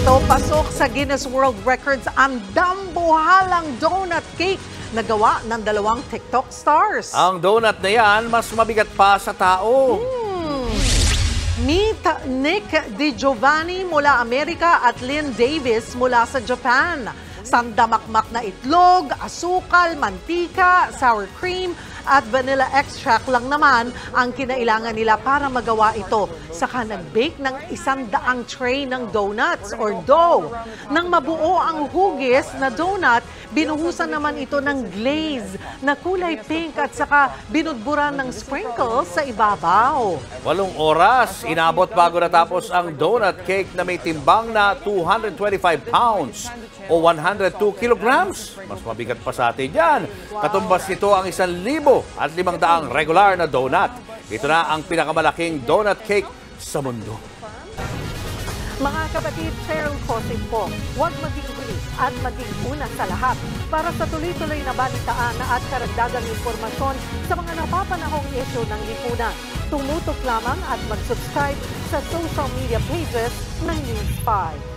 Ito, pasok sa Guinness World Records ang dambuhalang donut cake na gawa ng dalawang TikTok stars. Ang donut na yan, mas mabigat pa sa tao. Meet Nick DiGiovanni mula Amerika at Lynn Davis mula sa Japan. Sandamakmak na itlog, asukal, mantika, sour cream at vanilla extract lang naman ang kinailangan nila para magawa ito. Saka nag-bake ng 100 tray ng donuts or dough. Nang mabuo ang hugis na donut, binuhusan naman ito ng glaze na kulay pink at saka binudburan ng sprinkles sa ibabaw. 8 oras, inabot bago natapos ang donut cake na may timbang na 225 pounds o 102 kilograms. Mas mabigat pa sa atin yan. Katumbas nito ang 1,500 regular na donut. Ito na ang pinakamalaking donut cake sa mundo. Mga kapatid, Cheryl Cosing po, huwag maging huli at maging una sa lahat para sa tuloy-tuloy na balitaan at karagdagang impormasyon sa mga napapanahong issue ng lipunan. Tumutok lamang at mag-subscribe sa social media pages ng News 5.